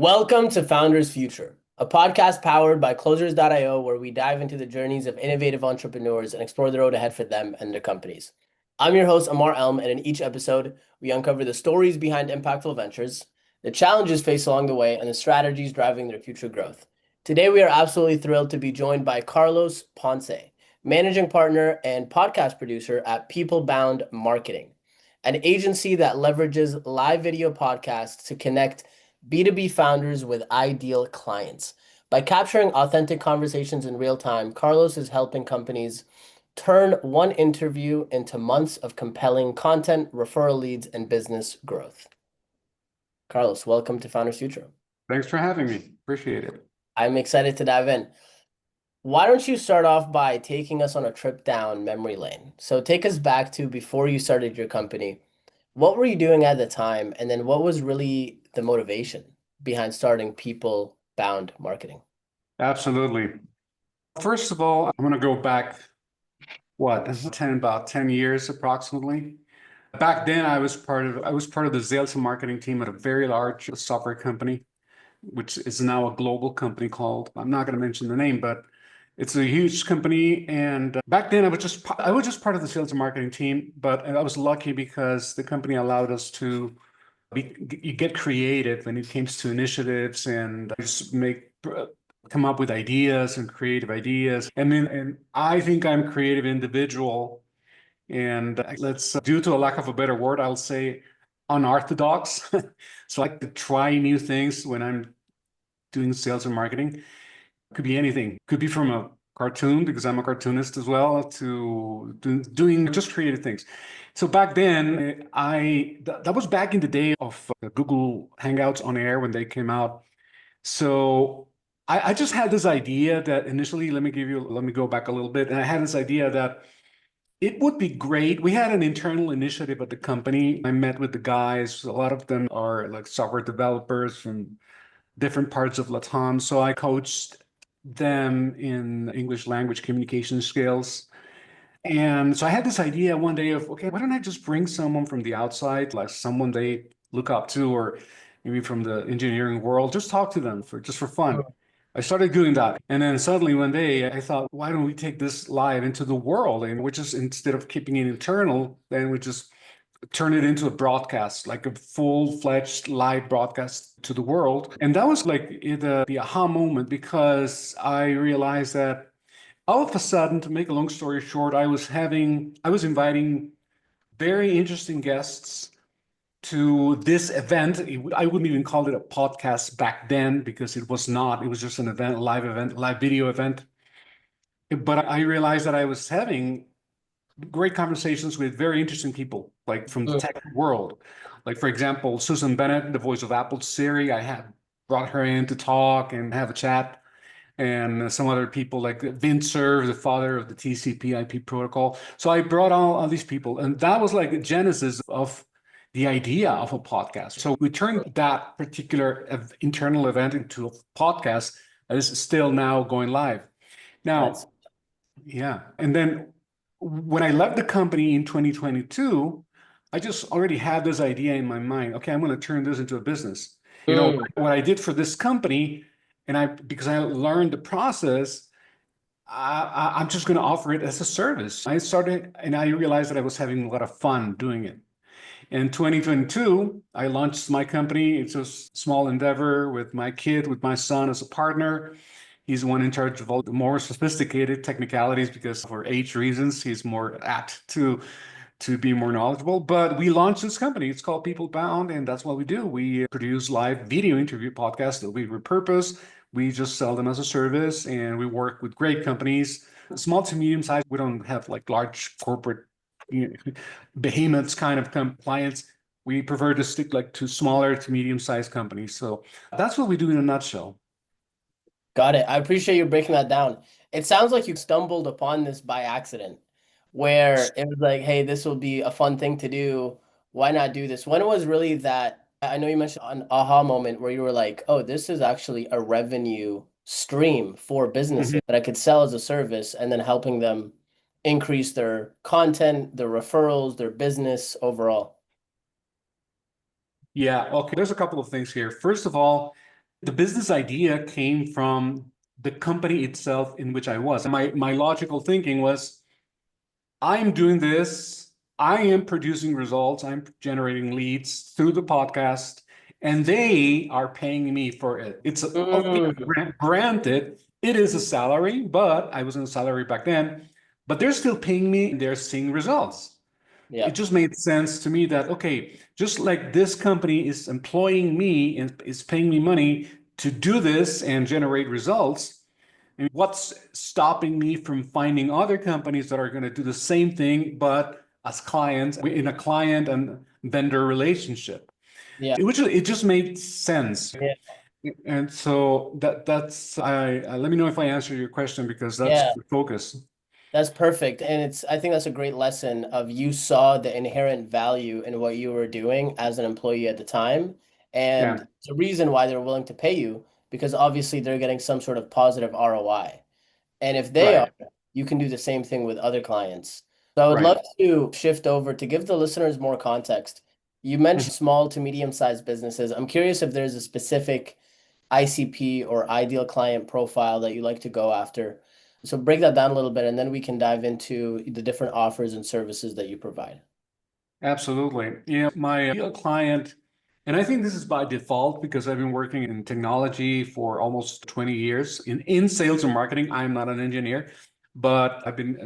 Welcome to Founders Future, a podcast powered by Closers.io, where we dive into the journeys of innovative entrepreneurs and explore the road ahead for them and their companies. I'm your host, Ammar, and in each episode, we uncover the stories behind impactful ventures, the challenges faced along the way, and the strategies driving their future growth. Today, we are absolutely thrilled to be joined by Carlos Ponce, managing partner and podcast producer at People-Bound Marketing, an agency that leverages live video podcasts to connect B2B founders with ideal clients. By capturing authentic conversations in real time, Carlos is helping companies turn one interview into months of compelling content, referral leads, and business growth. Carlos, welcome to Founders Future. Thanks for having me. Appreciate it. I'm excited to dive in. Why don't you start off by taking us on a trip down memory lane? So take us back to before you started your company. What were you doing at the time? And then what was really the motivation behind starting People-Bound Marketing? Absolutely. First of all, I'm going to go back, about 10 years approximately. Back then, I was part of the sales and marketing team at a very large software company, which is now a global company called, I'm not going to mention the name, but it's a huge company. And back then, I was just part of the sales and marketing team, but I was lucky because the company allowed us to you get creative when it comes to initiatives and just come up with ideas and creative ideas. And I think I'm a creative individual. And due to a lack of a better word, I'll say unorthodox. So I like to try new things when I'm doing sales and marketing. Could be anything. Could be from a cartoon, because I'm a cartoonist as well, to doing just creative things. So back then, that was back in the day of Google Hangouts on Air when they came out. So I just had this idea that initially, let me go back a little bit. And I had this idea that it would be great. We had an internal initiative at the company. I met with the guys. A lot of them are like software developers from different parts of Latam. So I coached them in English language communication skills. And so I had this idea one day of, okay, why don't I just bring someone from the outside, like someone they look up to, or maybe from the engineering world, just talk to them for fun. I started doing that. And then suddenly one day I thought, why don't we take this live into the world? And we just, instead of keeping it internal, then we just turn it into a broadcast, like a full-fledged live broadcast to the world. And that was like the aha moment, because I realized that all of a sudden, to make a long story short, I was inviting very interesting guests to this event. I wouldn't even call it a podcast back then, because it was not. It was just an event, live video event. But I realized that I was having great conversations with very interesting people, like from the Mm. tech world. Like, for example, Susan Bennett, the voice of Apple's Siri, I had brought her in to talk and have a chat. And some other people like Vince Cerf, the father of the TCP/IP protocol. So I brought all these people, and that was like the genesis of the idea of a podcast. So we turned that particular internal event into a podcast that is still now going live. That's Now, yeah. And then when I left the company in 2022, I just already had this idea in my mind. Okay, I'm going to turn this into a business. mm, What I did for this company, because I learned the process, I'm just going to offer it as a service. I started and I realized that I was having a lot of fun doing it. In 2022, I launched my company. It's a small endeavor with my kid, with my son as a partner. He's the one in charge of all the more sophisticated technicalities, because for age reasons, he's more apt to be more knowledgeable. But we launched this company. It's called People Bound, and that's what we do. We produce live video interview podcasts that we repurpose. We just sell them as a service, and we work with great companies, small to medium size. We don't have like large corporate, behemoths kind of clients. We prefer to stick like to smaller to medium sized companies. So that's what we do in a nutshell. got it. I appreciate you breaking that down. It sounds like you stumbled upon this by accident, where it was like, hey, this will be a fun thing to do. Why not do this? When it was really that, I know you mentioned an aha moment where you were like, oh, this is actually a revenue stream for Mhm. businesses that I could sell as a service, and then helping them increase their content, their referrals, their business overall. Yeah, okay. There's a couple of things here. First of all, The business idea came from the company itself in which I was. My logical thinking was, I am doing this, I am producing results, I'm generating leads through the podcast, and they are paying me for it. It's okay, Mm, granted, it is a salary, but I was in a salary back then, but they're still paying me and they're seeing results. It yeah, just made sense to me that, okay, just like this company is employing me and is paying me money to do this and generate results, and what's stopping me from finding other companies that are going to do the same thing, but as clients in a client and vendor relationship? yeah, It just made sense. yeah, And so that's I let me know if I answer your question because that's yeah. the focus. That's perfect. And I think that's a great lesson of you saw the inherent value in what you were doing as an employee at the time. And Yeah, it's a reason why they're willing to pay you because obviously they're getting some sort of positive ROI. And if they are, right, you can do the same thing with other clients. So I would right. love to shift over to give the listeners more context. You Mhm. mentioned small to medium-sized businesses. I'm curious if there's a specific ICP or ideal client profile that you like to go after. So break that down a little bit, and then we can dive into the different offers and services that you provide. Absolutely. Yeah, my ideal client, and I think this is by default because I've been working in technology for almost 20 years in sales and marketing. I'm not an engineer, but I've been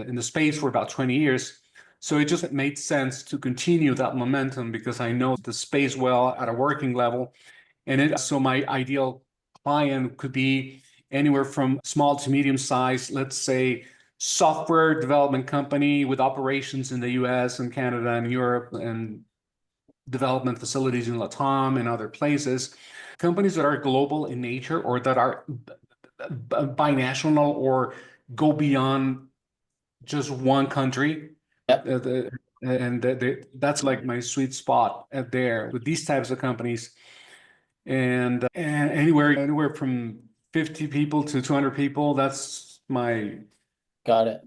in the space for about 20 years. So it just made sense to continue that momentum because I know the space well at a working level. So my ideal client could be anywhere from small to medium size, let's say software development company with operations in the US and Canada and Europe and development facilities in Latam and other places. Companies that are global in nature or that are binational or go beyond just one country. Yep, That's like my sweet spot there with these types of companies and anywhere from 50 people to 200 people. got it.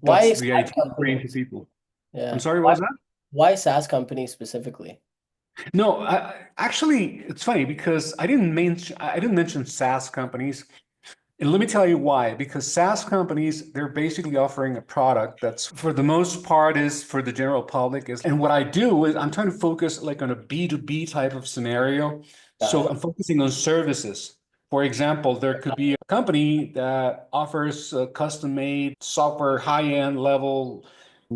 Why That's the SaaS ideal range of companies? people. I'm Yeah. sorry, what was that? Why SaaS companies specifically? No, actually, it's funny because I didn't mention SaaS companies. And let me tell you why. Because SaaS companies, they're basically offering a product that's for the most part is for the general public. And what I do is I'm trying to focus like on a B2B type of scenario. Got So it. I'm focusing on services. For example, there could be a company that offers custom-made software, high-end level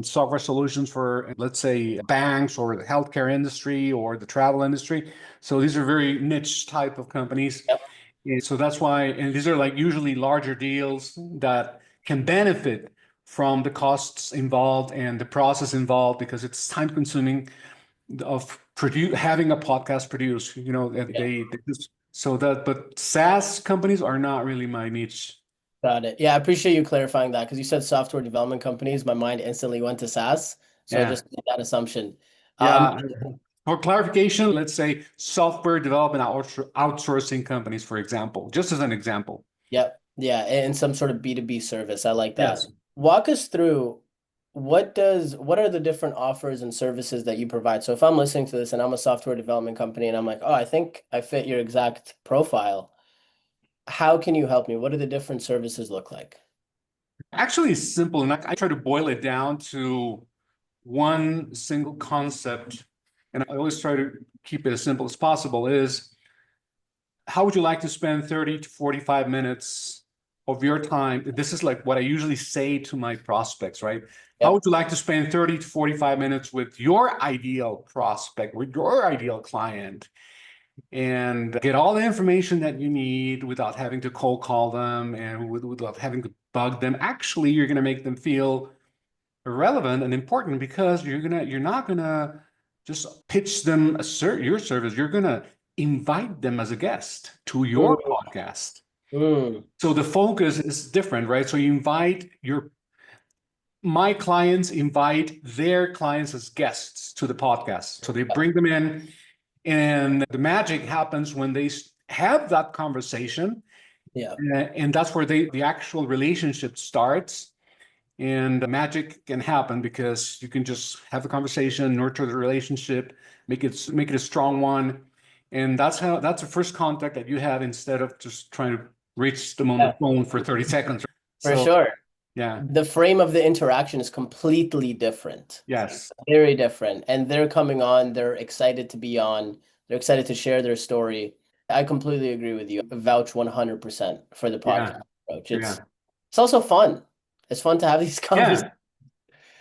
software solutions for, let's say, banks or the healthcare industry or the travel industry. So these are very niche type of companies. Yep. And so that's why, and these are like usually larger deals that can benefit from the costs involved and the process involved because it's time consuming of having a podcast produced, Yeah. they just, so that, but SaaS companies are not really my niche. Got it. Yeah, I appreciate you clarifying that because you said software development companies. My mind instantly went to SaaS. So I Yeah. just made that assumption. Um, Yeah. For clarification, let's say software development outsourcing companies, for example, just as an example. Yep. Yeah, and some sort of B2B service. I like that. Yes. Walk us through what are the different offers and services that you provide? So if I'm listening to this and I'm a software development company and I'm like, "Oh, I think I fit your exact profile." How can you help me? What do the different services look like? Actually, it's simple. And I try to boil it down to one single concept. And I always try to keep it as simple as possible is how would you like to spend 30 to 45 minutes of your time? This is like what I usually say to my prospects, right? How would Yep. you like to spend 30 to 45 minutes with your ideal prospect, with your ideal client, and get all the information that you need without having to cold call them and without having to bug them? Actually, you're going to make them feel relevant and important because you're not gonna just pitch them your service. You're gonna invite them as a guest to your Mm, podcast. mm, So the focus is different, right? So you invite my clients invite their clients as guests to the podcast. So they bring them in, and the magic happens when they have that conversation, yeah. and that's where the actual relationship starts. And magic can happen because you can just have a conversation, nurture the relationship, make it a strong one. And that's the first contact that you have instead of just trying to reach them on the Yeah, phone for 30 seconds. for So sure. yeah, The frame of the interaction is completely different, yes, very different. And they're coming on, they're excited to be on, they're excited to share their story. I completely agree with you. Vouch 100% for the yeah, podcast approach. yeah, It's also fun. It's fun to have these conversations. yeah.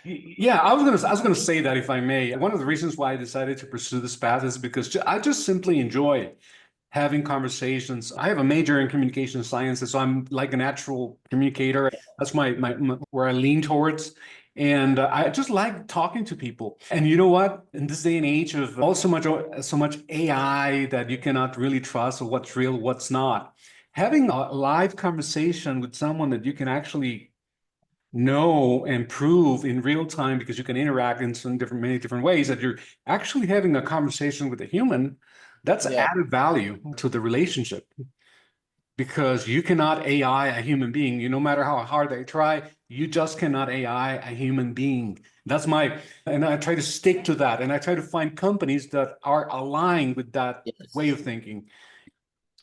Yeah, I was gonna say that if I may. One of the reasons why I decided to pursue this path is because I just simply enjoy having conversations. I have a major in communication sciences, so I'm like a natural communicator. That's my where I lean towards. And I just like talking to people. And you know what? In this day and age of so much AI that you cannot really trust what's real, what's not, having a live conversation with someone that you can actually know and prove in real time because you can interact in many different ways that you're actually having a conversation with a human, that's Yeah, added value to the relationship because you cannot AI a human being. No matter how hard they try, you just cannot AI a human being. And I try to stick to that. And I try to find companies that are aligned with that way yes. of thinking.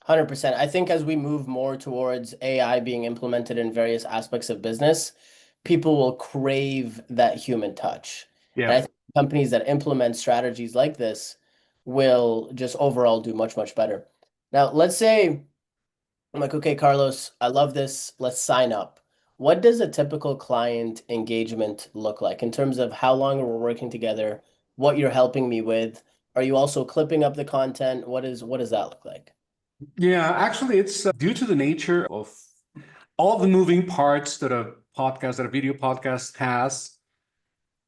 100%. I think as we move more towards AI being implemented in various aspects of business, people will crave that human touch. And I Yeah. think companies that implement strategies like this will just overall do much, much better. Now, let's say I'm like, okay, Carlos, I love this. Let's sign up. What does a typical client engagement look like in terms of how long we're working together, what you're helping me with? Are you also clipping up the content? What does that look like? Yeah, actually, it's due to the nature of all the moving parts that a video podcast has.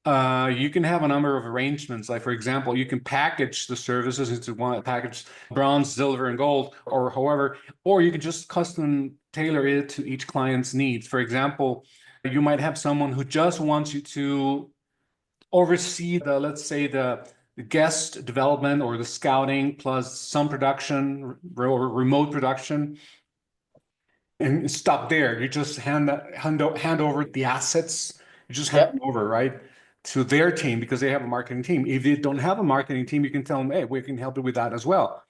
You can have a number of arrangements. Like, for example, you can package the services into one package, bronze, silver, and gold, or however, or you can just custom tailor it to each client's needs. For example, you might have someone who just wants you to oversee let's say, the guest development or the scouting plus some production or remote production and stop there. You just hand over the assets. You just hand them Yep. over, right, to their team because they have a marketing team. If they don't have a marketing team, you can tell them, hey, we can help you with that as well.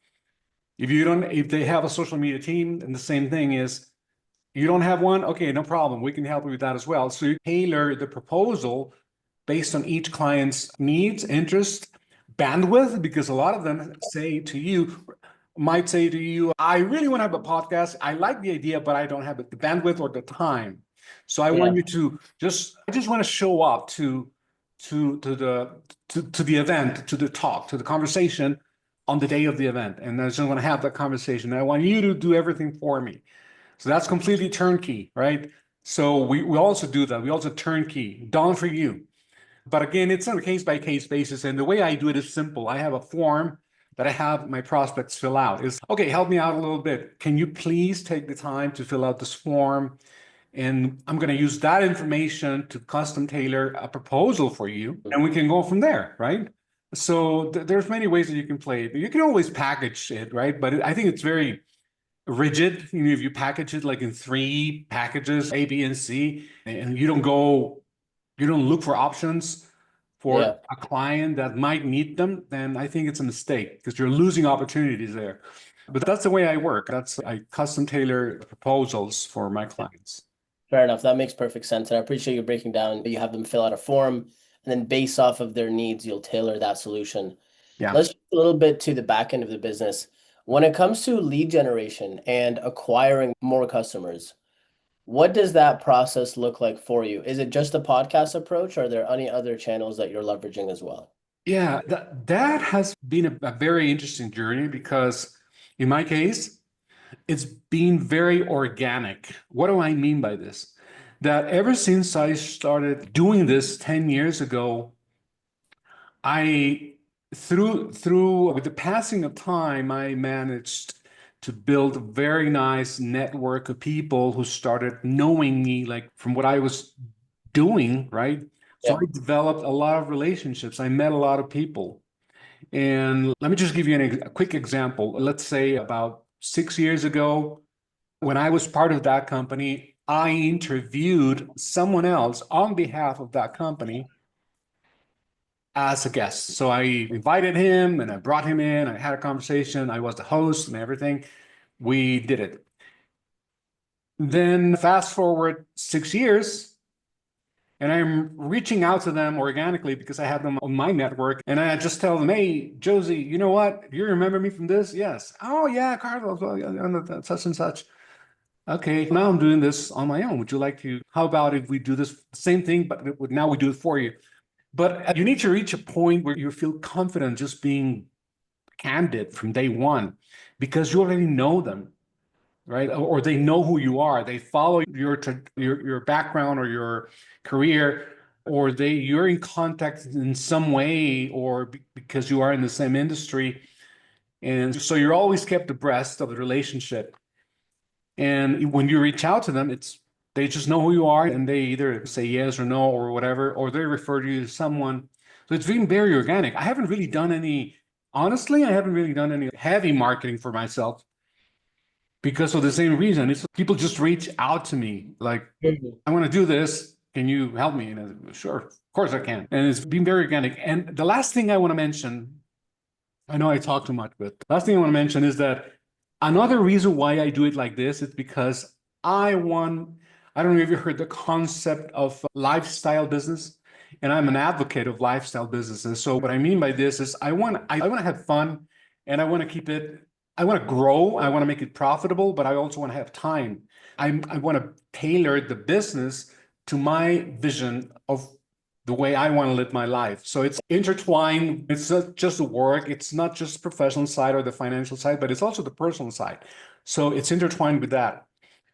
If they have a social media team, then the same thing is you don't have one, okay, no problem. We can help you with that as well. So you tailor the proposal based on each client's needs, interest, bandwidth, because a lot of them might say to you, I really want to have a podcast. I like the idea, but I don't have the bandwidth or the time. So I want Yeah. you to I just want to show up to the event, to the talk, to the conversation on the day of the event. And I just want to have that conversation. I want you to do everything for me. So that's completely turnkey, right? So we also do that. We also turnkey, done for you. But again, it's on a case by case basis. And the way I do it is simple. I have a form that I have my prospects fill out. Is okay, help me out a little bit. Can you please take the time to fill out this form? And I'm going to use that information to custom tailor a proposal for you. And we can go from there, right? So there's many ways that you can play it. You can always package it, right? But I think it's very rigid. If you package it like in three packages, A, B, and C, and you don't look for options for Yeah. a client that might need them, then I think it's a mistake because you're losing opportunities there. But that's the way I work. I custom tailor proposals for my clients. Fair enough. That makes perfect sense. And I appreciate you breaking down. You have them fill out a form, and then based off of their needs, you'll tailor that solution. Yeah. Let's shift a little bit to the back end of the business. When it comes to lead generation and acquiring more customers, what does that process look like for you? Is it just a podcast approach? Or are there any other channels that you're leveraging as well? Yeah, that has been a very interesting journey because in my case, it's been very organic. What do I mean by this? That ever since I started doing this 10 years ago, I through with the passing of time, I managed to build a very nice network of people who started knowing me like from what I was doing, right? So I Yep. developed a lot of relationships. I met a lot of people. And let me just give you a quick example. Let's say about 6 years ago, when I was part of that company, I interviewed someone else on behalf of that company as a guest. So I invited him and I brought him in. I had a conversation. I was the host and everything. We did it. Then fast forward 6 years, and I'm reaching out to them organically because I have them on my network. And I just tell them, hey, Josie, you know what? You remember me from this? Yes. Oh, yeah, Carlos, well, yeah, such and such. Okay, now I'm doing this on my own. Would you like to? How about if we do this same thing, but now we do it for you? But you need to reach a point where you feel confident just being candid from day one because you already know them, right? Or they know who you are. They follow your background or your career, or you're in contact in some way, or because you are in the same industry, and so you're always kept abreast of the relationship. And when you reach out to them, they just know who you are, and they either say yes or no or whatever, or they refer you to someone. So it's been very organic. Honestly, I haven't really done any heavy marketing for myself because of the same reason. It's people just reach out to me like, Mhm. I want to do this. Can you help me? And sure, of course I can. And it's been very organic. And the last thing I want to mention, I know I talk too much, but last thing I want to mention is that another reason why I do it like this is because I don't know if you heard the concept of lifestyle business, and I'm an advocate of lifestyle businesses. So what I mean by this is I want to have fun and I want to grow, I want to make it profitable, but I also want to have time. I want to tailor the business to my vision of the way I want to live my life. So it's intertwined. It's not just the work. It's not just the professional side or the financial side, but it's also the personal side. So it's intertwined with that.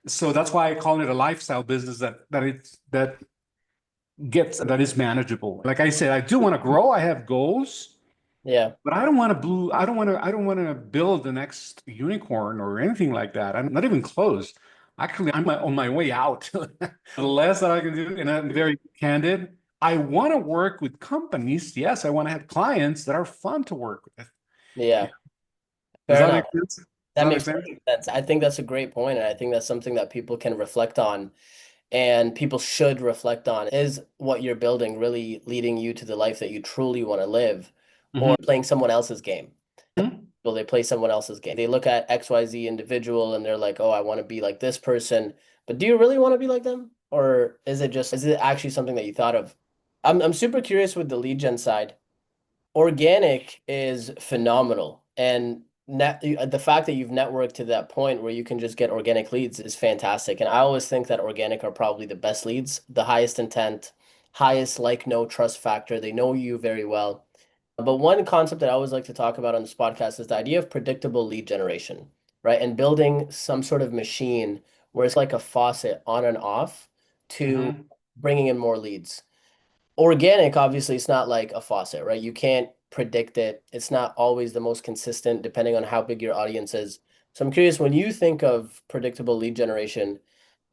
So that's why I call it a lifestyle business that is manageable. Like I said, I do want to grow. I have goals, Yeah. but I don't want to build the next unicorn or anything like that. I'm not even close. Actually, I'm on my way out. The less that I can do, and I'm very candid. I want to work with companies. Yes, I want to have clients that are fun to work with. Yeah. Does Fair that make enough. sense? Does That that make makes sense? perfect sense. I think that's a great point, and I think that's something that people can reflect on and people should reflect on. Is what you're building really leading you to the life that you truly want to live, or Mhm. playing someone else's game? Well, they play someone else's game. They look at XYZ individual and they're like, oh, I want to be like this person. But do you really want to be like them? Or is it actually something that you thought of? I'm super curious with the lead gen side. Organic is phenomenal. And the fact that you've networked to that point where you can just get organic leads is fantastic. And I always think that organic are probably the best leads, the highest intent, highest like no trust factor. They know you very well. But one concept that I always like to talk about on this podcast is the idea of predictable lead generation, right? And building some sort of machine where it's like a faucet on and off to Mhm. bringing in more leads. Organic, obviously, it's not like a faucet, right? You can't predict it. It's not always the most consistent depending on how big your audience is. So I'm curious, when you think of predictable lead generation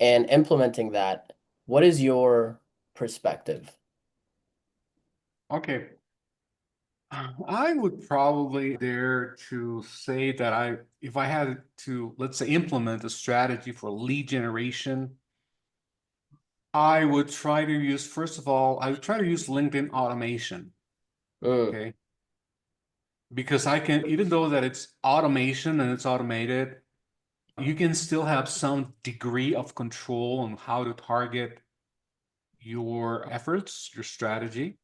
and implementing that, what is your perspective? Okay. I would probably dare to say that if I had to, let's say, implement a strategy for lead generation, I would try to use, first of all, I would try to use LinkedIn automation. Mm, Okay. Because I can, even though that it's automation and it's automated, you can still have some degree of control on how to target your efforts, your strategy.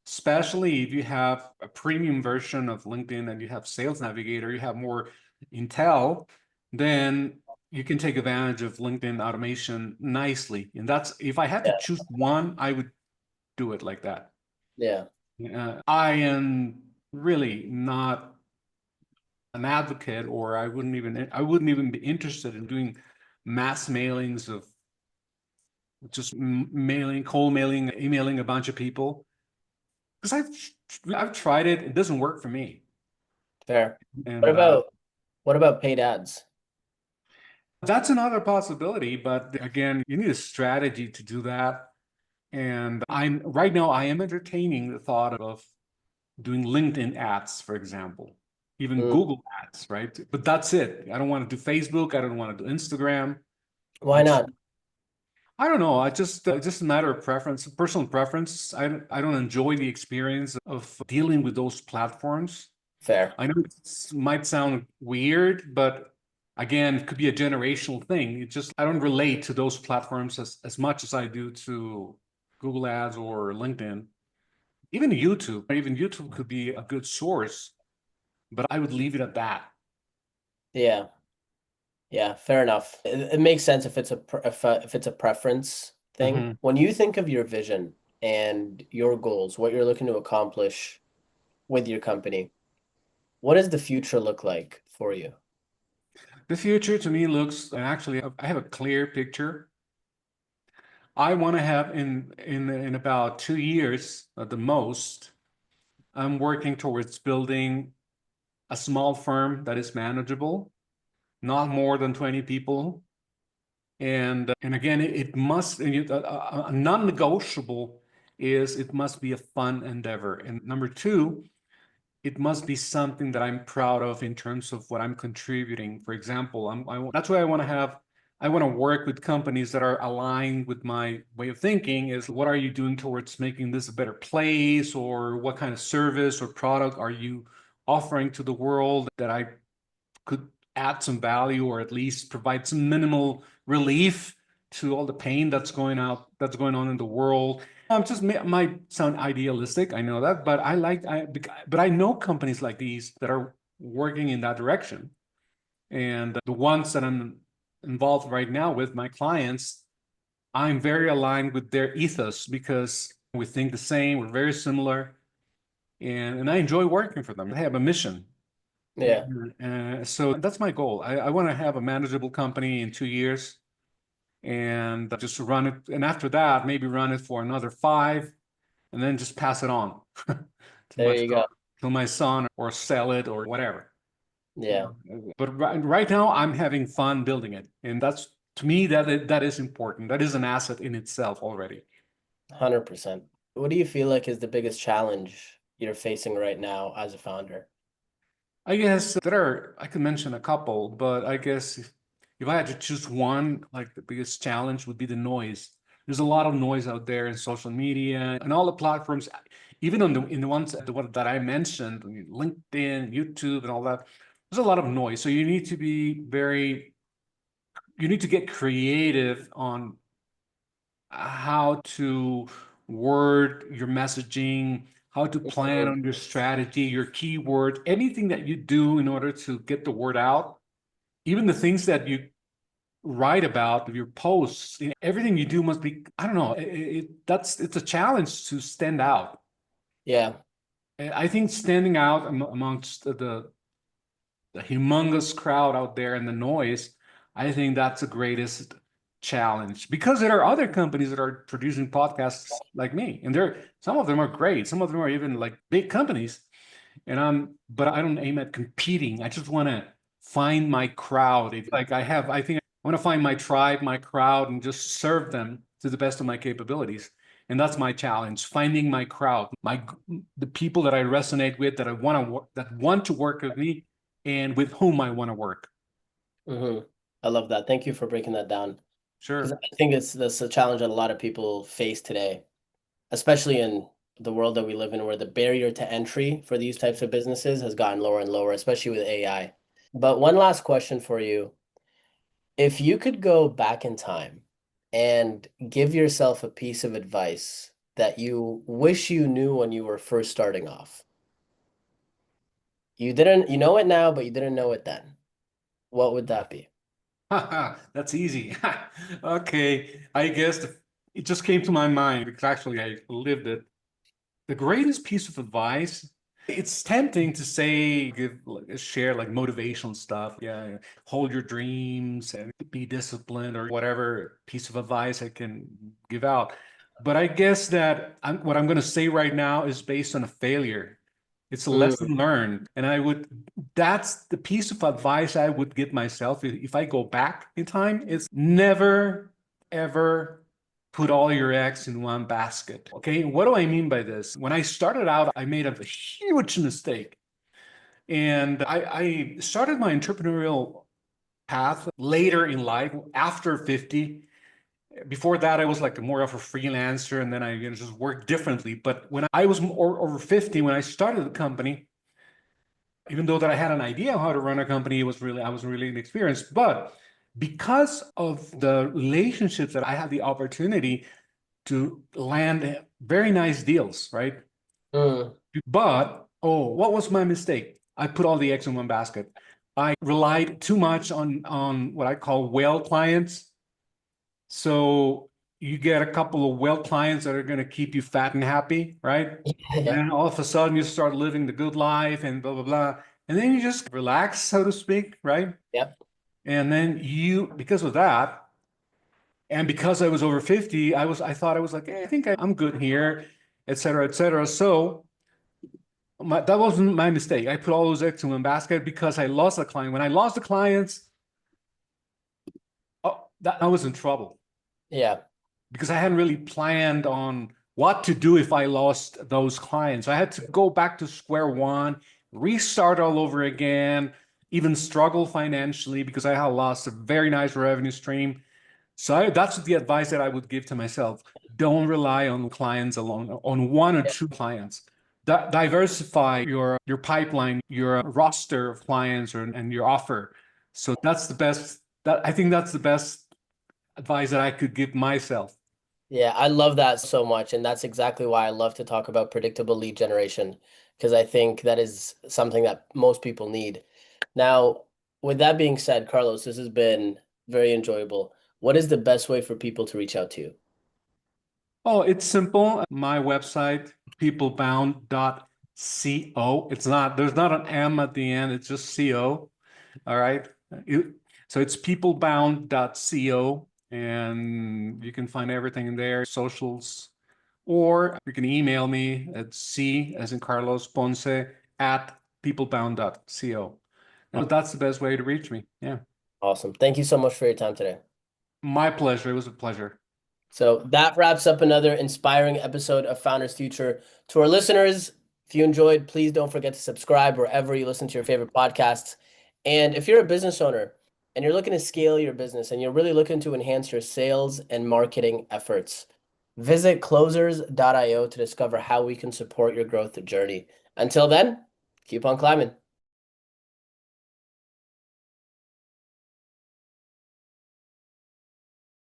Especially if you have a premium version of LinkedIn and you have Sales Navigator, you have more intel, then you can take advantage of LinkedIn automation nicely. And that's, if I had to yeah, choose one, I would do it like that. yeah, I am really not an advocate, or I wouldn't even be interested in doing mass mailings of just cold mailing, emailing a bunch of people. Because I've tried it. It doesn't work for me. fair. What And about what about paid ads? that's another possibility. But again, you need a strategy to do that. And right now I am entertaining the thought of doing LinkedIn ads, for example, even Mm, Google ads, right? But that's it. I don't want to do Facebook. I don't want to do Instagram. I why just not? I don't know. I just a matter of preference, personal preference. I don't enjoy the experience of dealing with those platforms. Fair. I know it might sound weird, but again, it could be a generational thing. It just I don't relate to those platforms as much as I do to Google Ads or LinkedIn. Even YouTube. Even YouTube could be a good source, but I would leave it at that. Yeah. Yeah, fair enough. It makes sense if it's if it's a preference thing. Hmm. When you think of your vision and your goals, what you're looking to accomplish with your company, what does the future look like for you? The future to me looks, and actually I have a clear picture. I want to have in about 2 years at the most, I'm working towards building a small firm that is manageable, not more than 20 people. And again, it must, a non-negotiable is it must be a fun endeavor. And number two, it must be something that I'm proud of in terms of what I'm contributing. For example, that's why I want to work with companies that are aligned with my way of thinking is what are you doing towards making this a better place, or what kind of service or product are you offering to the world that I could add some value or at least provide some minimal relief to all the pain that's going on in the world. Just might sound idealistic, I know that, but but I know companies like these that are working in that direction. And the ones that I'm involved right now with my clients, I'm very aligned with their ethos because we think the same, we're very similar, and I enjoy working for them. They have a mission. Yeah, So that's my goal. I want to have a manageable company in 2 years and just run it. And after that, maybe run it for another five and then just pass it on to there my you go. son or sell it or whatever. Yeah, But right now, I'm having fun building it. And that's to me, that is important. That is an asset in itself already. 100%. What do you feel like is the biggest challenge you're facing right now as a founder? I guess I could mention a couple, but I guess if I had to choose one, like the biggest challenge would be the noise. There's a lot of noise out there in social media and all the platforms, even in the ones the one that I mentioned, LinkedIn, YouTube, and all that. There's a lot of noise, so you need to get creative on how to word your messaging, how to plan Mhm. on your strategy, your keyword, anything that you do in order to get the word out, even the things that you write about, your posts, everything you do must be, I don't know, it's a challenge to stand out. Yeah, I think standing out amongst the humongous crowd out there and the noise, I think that's the greatest challenge because there are other companies that are producing podcasts like me, and some of them are great. Some of them are even like big companies, but I don't aim at competing. I just want to find my crowd. I think I want to find my tribe, my crowd, and just serve them to the best of my capabilities. And that's my challenge: finding my crowd, the people that I resonate with, that want to work with me, and with whom I want to work. hmm I love that. Thank you for breaking that down because Sure. I think that's a challenge that a lot of people face today, especially in the world that we live in, where the barrier to entry for these types of businesses has gotten lower and lower, especially with AI. But one last question for you. If you could go back in time and give yourself a piece of advice that you wish you knew when you were first starting off, you know it now, but you didn't know it then, what would that be? That's easy. Okay, I guess it just came to my mind because actually I lived it. The greatest piece of advice, it's tempting to say, share like motivational stuff. Yeah, hold your dreams and be disciplined or whatever piece of advice I can give out. But I guess that what I'm going to say right now is based on a failure. It's a lesson Mm, learned. And that's the piece of advice I would give myself if I go back in time. It's never, ever put all your eggs in one basket. Okay. What do I mean by this? When I started out, I made a huge mistake. And I started my entrepreneurial path later in life, after 50. Before that, I was like more of a freelancer, and then I just worked differently. But when I was more, over 50, when I started the company, even though that I had an idea how to run a company, I was really inexperienced. But because of the relationships that I had the opportunity to land very nice deals, right? Mm, But oh, what was my mistake? I put all the eggs in one basket. I relied too much on what I call whale clients. So you get a couple of whale clients that are going to keep you fat and happy, right? And yeah, then all of a sudden you start living the good life and blah blah blah. And then you just relax, so to speak, right? yep, And then because of that, and because I was over 50, I thought I was like, hey, I think I'm good here, et cetera, et cetera. So that wasn't my mistake. I put all those eggs in one basket because I lost a client. When I lost the clients, I was in trouble yeah, because I hadn't really planned on what to do if I lost those clients. I had to go back to square one, restart all over again, even struggle financially because I had lost a very nice revenue stream. So that's the advice that I would give to myself. Don't rely on clients alone, on one or yeah, two clients. Diversify your pipeline, your roster of clients, and your offer. So that's the best. I think that's the best advice that I could give myself. yeah. I love that so much, and that's exactly why I love to talk about predictable lead generation because I think that is something that most people need. Now, with that being said, Carlos, this has been very enjoyable. What is the best way for people to reach out to you? Oh, it's simple. My website, peoplebound.co. There's not an M at the end, it's just CO. All right. You- so it's peoplebound.co, and you can find everything in there, socials, or you can email me at C as in Carlos Ponce at peoplebound.co. And that's the best way to reach me. Yeah. Awesome. Thank you so much for your time today. My pleasure. It was a pleasure. So that wraps up another inspiring episode of Founders Future. To our listeners, if you enjoyed, please don't forget to subscribe wherever you listen to your favorite podcasts. And if you're a business owner and you're looking to scale your business and you're really looking to enhance your sales and marketing efforts, visit closers.io to discover how we can support your growth journey. Until then, keep on climbing.